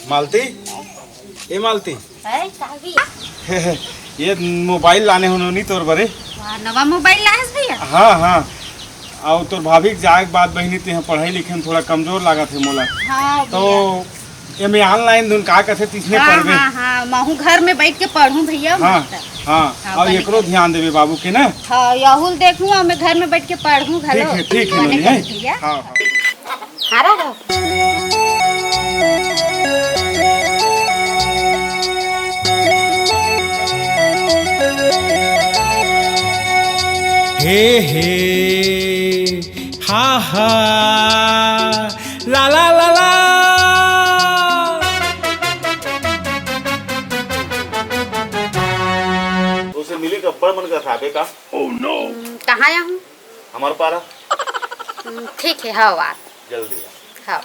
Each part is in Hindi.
मालती, ये मालती है ये मोबाइल लाने होनी तोर बरे। नवा मोबाइल लायस भैया। हाँ हाँ और तोर भाभी के जाए के बाद बहनी ते पढ़ाई लिखे में थोड़ा कमजोर लगा थे मोला। हाँ तो ये मैं ऑनलाइन धुन का कथे तीसने हाँ, पढ़बे। हाँ हाँ महू घर में बैठ के पढ़ूं भैया। हाँ हाँ और एकरो ध्यान देवे बाबू के ना। हाँ याहुल देखूं और मैं घर में बैठ के पढ़ूं। ठीक है मनी है। हाँ हाँ हारा रहो। हे हे हा हा ला ला ला ला। उसे मिली गब्बर मन का खाबे का। Oh no. कहाँ आया हूँ? हमारे पारा ठीक है। हाँ बात जल्दी हाँ।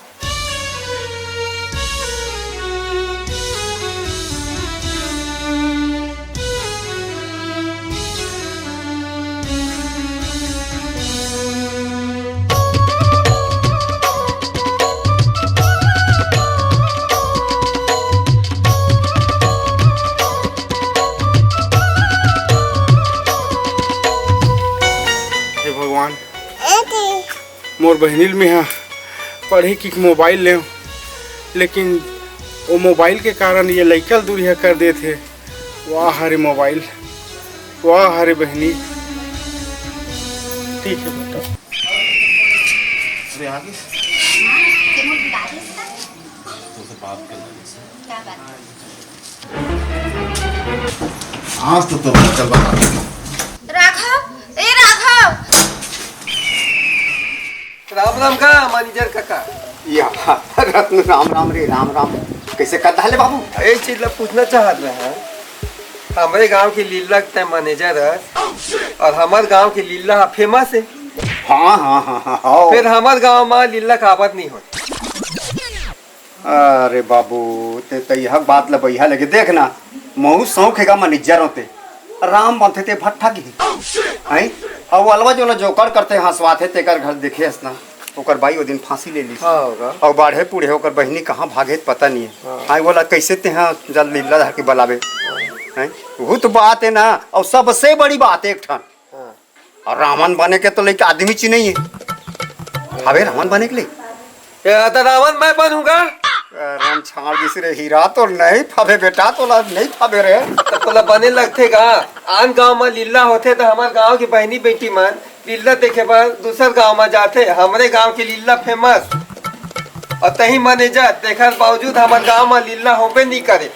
भगवान मोर बहनिल में है पढ़े की मोबाइल ले, लेकिन वो मोबाइल के कारण ये लइकल दूरिया कर दे थे। वाह हरे मोबाइल, वाह हरे बहनी। ठीक है बेटा। अरे आगे तुमसे बात करना आज तो चल बता। राघव ए राघव। राम राम का मैनेजर काका। या रत्न राम राम रे राम राम। कैसे करता है बाबू? एक चीज ला पूछना चाहत रहे हैं। हमारे गांव की लीला के मैनेजर है और हमारे गांव की लीला फेमस है। हाँ हाँ हाँ हाँ हाँ। फिर हमारे गांव में लीला का आबाद नहीं हो। अरे बाबू ते यह बात ल बढ़िया लगे। देखना महू शौक है मैनेजर होते राम बनते थे भट्ठा की हैं और अलवा जो जोकर करते हंसवाते तेकर घर देखे हंसना ओकर बाई वो दिन फांसी ले ली। हाँ होगा। और बाढ़े पूढ़े होकर बहनी कहाँ भागे पता नहीं है। हाँ बोला कैसे ते हाँ जल लीला धर के बलावे हैं। वो तो बात है ना। और सबसे बड़ी बात है एक ठन और रावण बने के तो लेके आदमी ची नहीं है। हवे रावण बने के लिए तो रावण मैं बनूंगा। राम छाड़ जिस रे हीरा तो नहीं फबे बेटा तो नहीं फबे रे। तो बने लगते का आन गांव में लीला होते तो हमारे गांव की बहनी बेटी मन लीला देखे पर दूसर गांव में जाते। हमारे गांव की लीला फेमस और तही मैनेजर देखने बावजूद हमारे गांव में लीला होबे नहीं करे।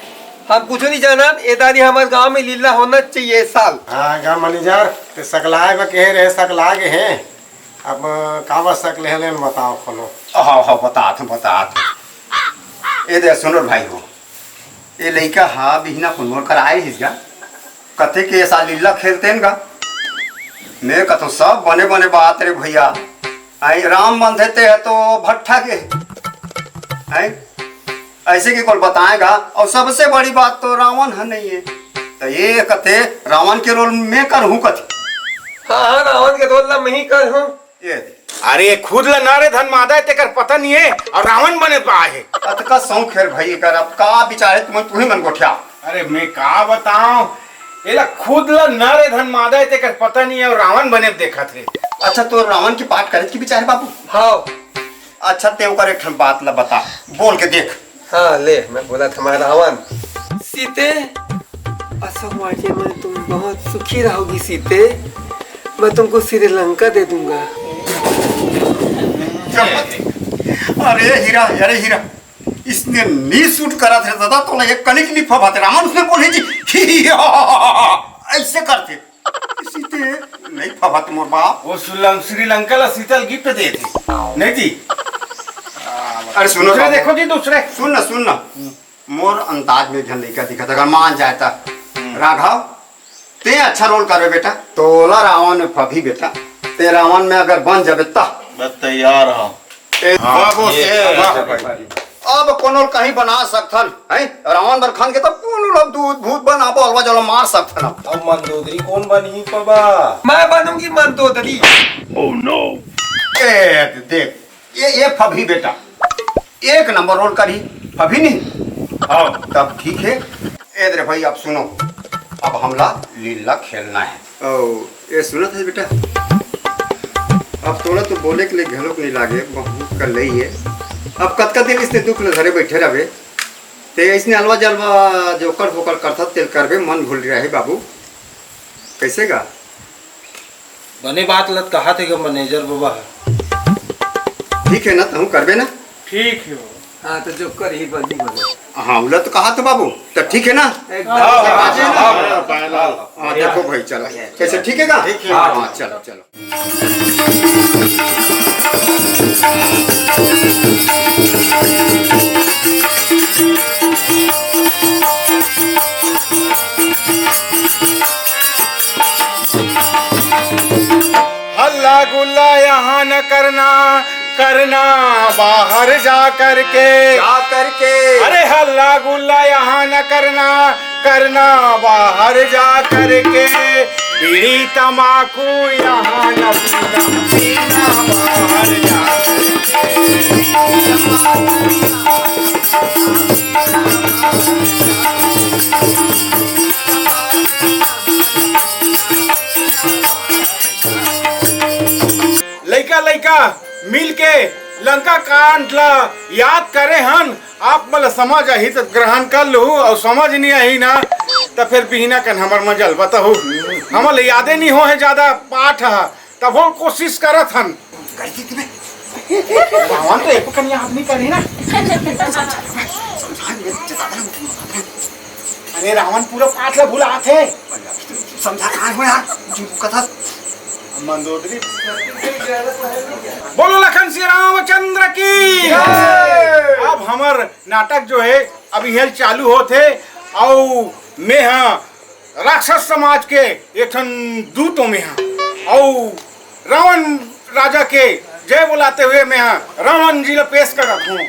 हम कुछ नहीं जाना एदारी हमारे गांव में लीला होना चाहिए साल। हाँ गाँव मैनेजर तो सकलाए में कहे रहे सकला के हैं। अब कावा सकले हैं बताओ खोलो। हाँ हाँ बता ये दे सुनो भाई हो ये लड़का हाँ बिहना कुनोर कर आए हिसगा कथे के ऐसा लीला खेलते हैं मैं कतो सब बने बने बात रे भैया। आई राम बंधते है तो भट्ठा के है ऐसे की कोई बताएगा। और सबसे बड़ी बात तो रावण है नहीं है तो ये कथे रावण के रोल में कर हूँ कथे। हाँ रावण के रोल में ही कर हूँ। ये दे अरे खुद ला नारे धन मादा तेकर पता नहीं है और रावण बने पाए है। अतका शौक है भाई कर अब का विचार है तुम्हें मन गोठिया। अरे मैं का बताऊं ये खुद ला नारे धन मादा तेकर पता नहीं है और रावण बने देखा थे। अच्छा तो रावण की पाठ करे की विचार बाबू? हाँ अच्छा तेव कर एक बात ला बता बोल के देख। हाँ ले मैं बोला था रावण सीते असमाजे में तुम बहुत सुखी रहोगी सीते। मैं तुमको श्रीलंका दे दूंगा। अरे हीरा इसने नी शूट करा थे दादा तो एक कनिक लिफा बात रावण उसने बोले जी ऐसे करते सीते नहीं फबात मोर बाप। वो श्रीलंका ला शीतल गिफ्ट दे थे नहीं जी। अरे सुनो दूसरे देखो जी दूसरे सुन ना मोर अंदाज में जन लड़का दिखा अगर मान जाए तो राघव ते अच्छा रोल करे बेटा। तोला रावण में फभी बेटा ते रावण में अगर बन जाबे ता मैं तैयार हूँ। अब कोनो कहीं बना सकथन है रावण बर खान के तो कोनो लोग दूध भूत बनाबो अलवा जलो मार सकथन। अब मंदोदरी कौन बनी पबा? मैं बनूंगी मंदोदरी। Oh no. देख ये फभी बेटा एक नंबर रोल करी फभी नहीं हाँ तब ठीक है। ए रे भाई अब सुनो, अब हमला लीला खेलना है। ओ ये सुनत है बेटा, अब थोड़ा तो बोले के लिए घलोक नहीं लागे, बहुत कर लई है। अब कत दिन इसने दुख ले घरे बैठे रहे ते इसने अलवा जलवा जोकर फोकर करता तेल करबे मन भूल रहा है बाबू, कैसे गा? बने बात लत कहा थे कि मैनेजर बाबा ठीक है ना, तुम करबे ना? ठीक है हाँ तो जो कर ही बंदी बोलो। हाँ उला तो कहा तो बाबू, तो ठीक है ना? हाँ देखो भाई चलो कैसे ठीक है गा? ठीक है हाँ चलो चलो। हल्ला गुल्ला यहाँ न करना, करना बाहर जा करके। अरे हल्ला गुल्ला यहाँ न करना, करना बाहर जा करके। बीड़ी तमाकू यहाँ न पीना, पीना बाहर जा लइका लइका मिल के लंका कांड ला याद करे हन। आप मला समझ आई तो ग्रहण कर लू, और समझ नहीं आई ना तो फिर बिहना कन हमर मजल बताहू। हमल यादे नहीं हो है ज्यादा पाठ है, तब वो कोशिश करत हन। रावण तो एक कन याद नहीं करी ना। अरे रावण पूरा पाठ ला भुला थे, समझा कहाँ हो यार कथा। मंदोदरी बोलो लखन श्री रामचंद्र की। अब हमर नाटक जो है अभी हेल चालू होते, और मैं हाँ राक्षस समाज के एक दूतों में हाँ, और रावण राजा के जय बुलाते हुए मैं हाँ रावण जी ला पेश कर रहा हूँ।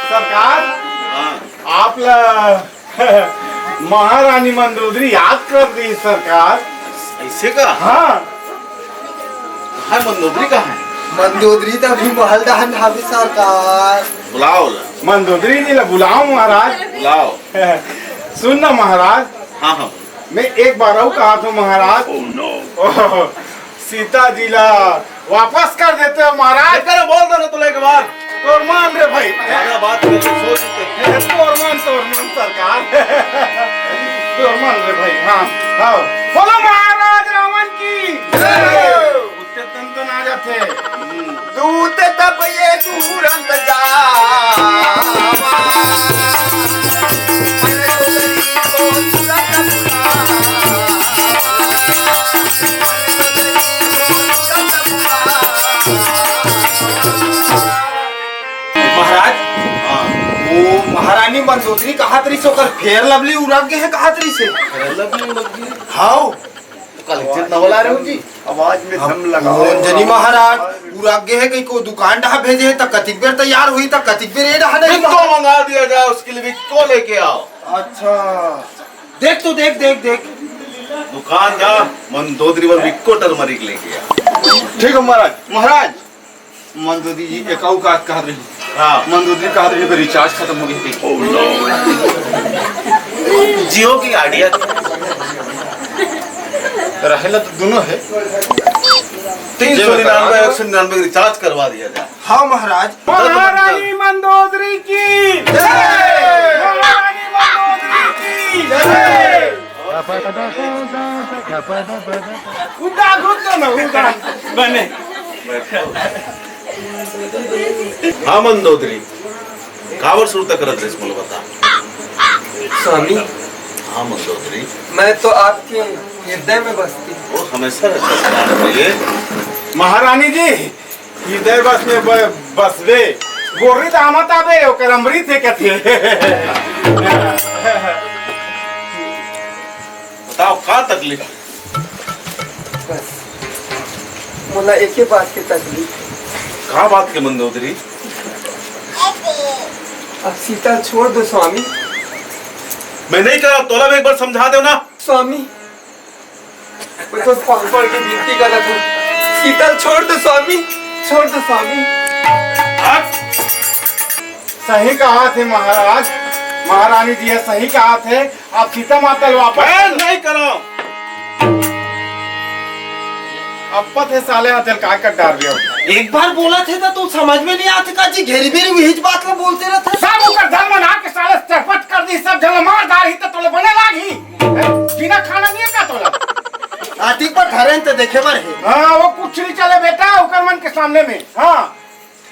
सरकार आप महारानी मंदोदरी याद कर दी सरकार। ऐसे का? हाँ हाँ मंदोदरी कहाँ है? मंदोदरी तो अभी महल दहन भाभी सरकार। बुलाओ मंदोदरी जी ला बुलाओ महाराज। बुलाओ। सुन ना महाराज, हाँ हाँ मैं एक बार और कहा था महाराज। ओह, सीता जी ला वापस कर देते हो महाराज। बोल दो ना तुला एक बार। तोरमान रे भाई, बात सोच तोरमान सरकार। तोरमान रे भाई। हाँ हाँ बोलो महाराज रावण की उत्ते तंतन आ जाते। दूत तब ये तुरंत महाराज वो महारानी मंदोदरी कहा तरी से ओकर फेयर लवली उड़ाग गए हैं कहा तरी से। हाँ कलेक्टर नवल आ रहे हो जी। आवाज में दम लगाओ। जनी महाराज उड़ाग गए हैं कहीं को दुकान डहा भेजे है तो कतिक बेर तैयार हुई तो कतिक बेर ये डहा नहीं। विक्को मंगा दिया जाए, उसके लिए विक्को लेके आओ। अच्छा देख तो देख देख देख दुकान जा, मंदोदरी पर विक्को टर्मरिक लेके आओ। ठीक है महाराज। महाराज मंदोदरी जी एक और बात कह रही। हाँ मंदोदरी कह रही है रिचार्ज खत्म हो गई थी। जियो की आइडिया रहेला तो दोनों है। 399 199 रिचार्ज करवा दिया जाए। हाँ महाराज। महारानी मंदोदरी की जय। महारानी मंदोदरी की जय। उड़ा घुटो ना उड़ा बने। हाँ मंदोदरी कावर सुर तक करत रेस मुझे बता। स्वामी हाँ मंदोदरी मैं तो आपके हृदय में बसती हूँ। वो हमेशा रहता है। महारानी जी हृदय बस में बसवे गोरी दामत आवे ओकर अमृत है कथे। बताओ का तकलीफ? बस मुला एक ही बात की तकलीफ। का बात के मंदोदरी? शीतल छोड़ दो स्वामी। मैं नहीं कह रहा, तोला में एक बार समझा दो ना। स्वामी मैं तो पड़ के विनती कर रहा था। शीतल छोड़ दो स्वामी, छोड़ दो स्वामी। सही कहा थे महाराज, महारानी जी सही कहा थे। आप सीता माता वापस नहीं करो। अब पत है साले हथेल का कट डाल दिया। एक बार बोला थे ना तो समझ में नहीं आते का जी, घेरी बेरी वही बात में बोलते रहते। सब ऊपर धर्म मना के साले चरपट कर दी, सब जल मार डाली तो तोले बने लागी। बिना खाना नहीं का तोला। आटी पर घरे तो देखे बार है। हाँ वो कुछ नहीं चले बेटा उकर मन के सामने में। हाँ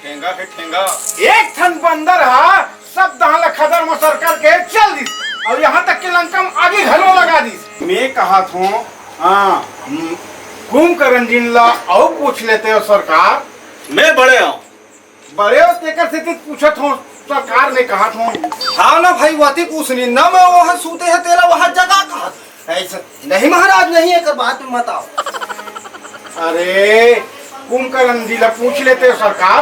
ठेंगा के ठेंगा एक थन बंदर हा सब दाल खदर में सरकार के चल दी और यहाँ तक के लंका में आगे घलो लगा दी। मैं कहा था हाँ कुंभकर्ण जी ला और पूछ लेते हो सरकार। मैं बड़े हूँ, बड़े हो तेकर से पूछत हो सरकार ने कहा था। हाँ ना भाई वाती पूछनी ना, मैं वहाँ सूते है तेरा वहाँ जगह कहा ऐसा नहीं महाराज, नहीं है कर बात में मत आओ। अरे कुंभकर्ण जी ला पूछ लेते हो सरकार।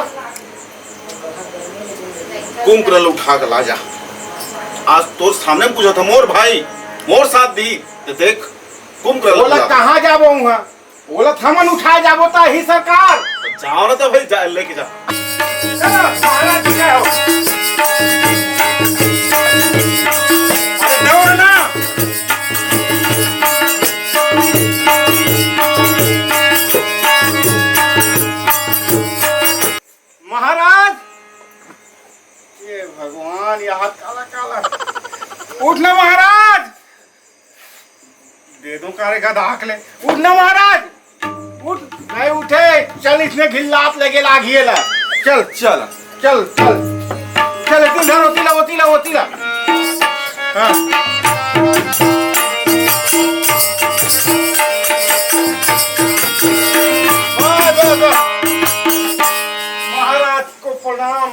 कुंभकर्ण उठा कर ला जा। आज तो सामने पूछा था मोर भाई मोर साथ दी तो देख कुंभकर्ण बोला कहाँ जाबो वहाँ, बोला थमन उठाए जाबो ता ही सरकार। जाओ ना तो भाई जा, लेके जा। चलो महाराज जी जाओ। अरे दौड़ ना। महाराज ये भगवान ये हाथ काला काला। उठना महाराज, दे दो कारे का दाख ले। उठना महाराज, उठ। नहीं उठे चल, इसने घिल्लात लगे लागिए ला। चल चल चल चल चल इतनी धर होतीला होतीला होतीला। हाँ महाराज को प्रणाम,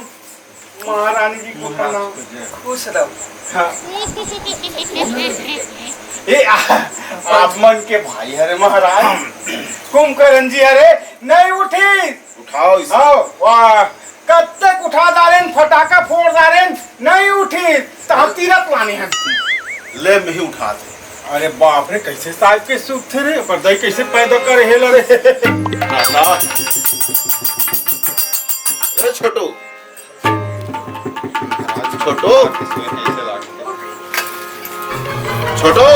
महारानी जी को प्रणाम। खुश रहो। हाँ ये आप मन के भाई हरे महाराज कुंभकर्ण जी हरे नहीं उठी। उठाओ इसे। आओ वाह कब तक उठा दारेन फटाका फोड़ दारेन नहीं उठी तो हम तीरथ लाने हैं। ले मैं ही उठाते। अरे बाप रे कैसे साहब के सुख थे रे, पर दई कैसे पैदा करे हेल रे। ए छोटू छोटू छोटू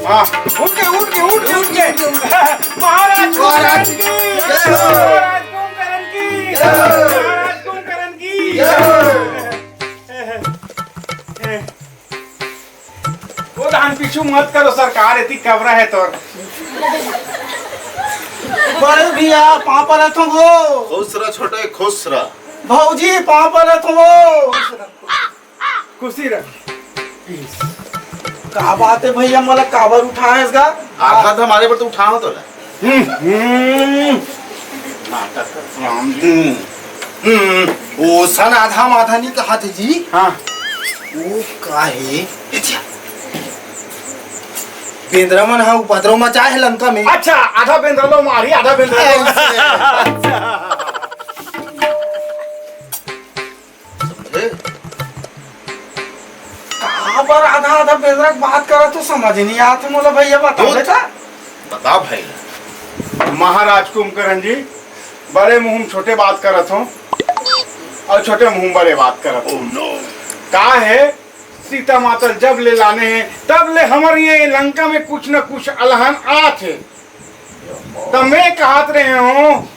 हाँ उठ के उठ के उठ के उठ के। महाराज कुंभकर्ण की, महाराज कुंभकर्ण की, महाराज कुंभकर्ण की। वो धान पीछू मत करो सरकार, इतनी कबरा है तो। बड़े भैया पाँव पर तुम हो। खुश रह छोटे खुश रह। भौजी पाँव पर तुम हो। खुशी रख। क्या बात है भैया, मला काबर उठाए इसका। आखा था हमारे पर तो उठाओ तो राम जी। ओ सन आधा माधा नहीं कहा थे जी। हाँ वो काहे बेंद्रा मन हाँ उपद्रव मचाए है लंका में। अच्छा आधा बेंद्रलो मारी आधा बेंद्रलो। पर आधा आधा बेंद्रा की बात करा तो समझ नहीं आता मोला भैया बताओ बेटा। बता भाई। महाराज कुंभकर्ण जी बड़े मुंह में छोटे बात करत हो और छोटे मुंह बड़े बात करत हो। का है सीता माता जब ले लाने हैं तब ले हमारे ये लंका में कुछ न कुछ अलहन आते। तब मैं कहत रहे हूँ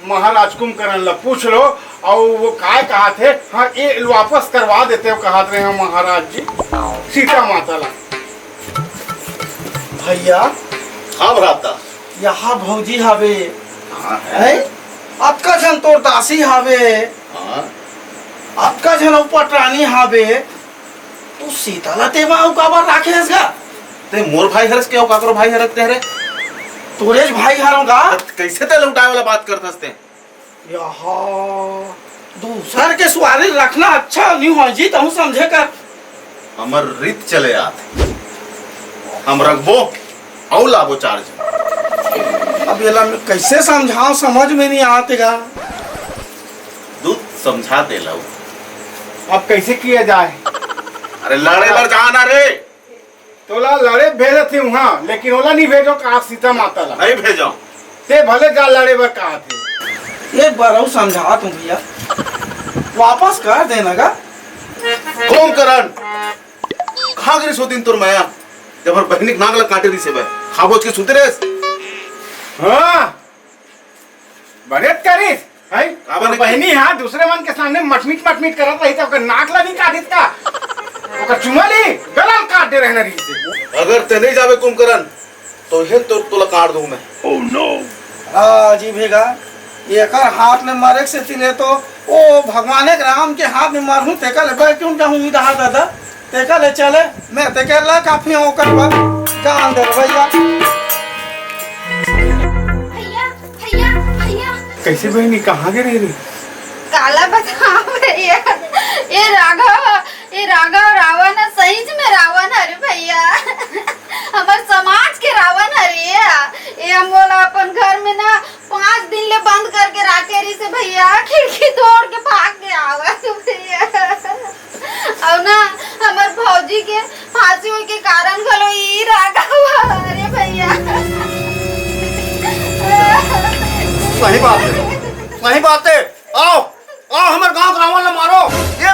महाराज कुंभकर्ण ला पूछ लो और वो काय कहा थे। हाँ ये वापस करवा देते हो कहत रहे हैं महाराज जी सीता माता ला। भैया हाँ भराता यहाँ भौजी हवे हाँ है, आपका जन तोर दासी हवे, हाँ आपका जन पटरानी हवे, तू सीता ला तेवा काबर राखे इसका। ते मोर भाई हरस के काकरो भाई हरक तेरे तोरेज भाई हरोगा। कैसे ते लौटाए वाला बात करत हस्ते। यहाँ दूसर के सवारी रखना अच्छा नहीं हो जी, तुम समझे कर। हमर रीत चले आते हम रखबो और लाबो चार्ज। अब ये ला मैं कैसे समझाऊं समझ में नहीं आतेगा। दूध समझा दे लो। अब कैसे किया जाए? अरे लड़े बर जाना रे। तोला लड़े भेजे थे वहाँ, लेकिन ओला नहीं भेजो कहा सीता माता ला। नहीं भेजो। ते भले जा लड़े बर कहा थे। एक बार और समझा तुम भैया, वापस कर देना का। कौन करन कहाँ गिरी सो दिन तोर माया जब हर बहनी नाग लग काटे रही से बे खाबोच के सुते रे। हाँ बड़े करीस है बने बहनी हाँ दूसरे मन के सामने मटमीट करत रही तो नाक ला नहीं काटित का ओकर चुमा ली गलाल काट दे रहना रही से। अगर ते नहीं जावे कुंभकर्ण तो हे तो तोला काट दूं मैं। Oh no. जी भेगा एकर हाथ में मारे से तिले तो ओ भगवान एक राम के हाथ में मारूं तेका ले बैठ क्यों जाऊं इधर दादा तेका ले चले मैं तेके ला काफी हो कर बा जान दे भैया। भैया भैया भैया कैसे बहनी कहाँ गे रही? काला बताओ भैया। ये राघव रावण है, सही में रावण अरे भैया हमारे समाज के रावण अरे ये हम बोला अपन घर में ना 5 दिन ले बंद करके रखे रही से भैया, खिड़की तोड़ के भाग के आवा भैया। और ना हमारे भौजी के फांसी होने के कारण गलो ये राघव अरे भैया। सही बात है, सही बात है। आओ आओ हमारे गांव रावण ने मारो, ये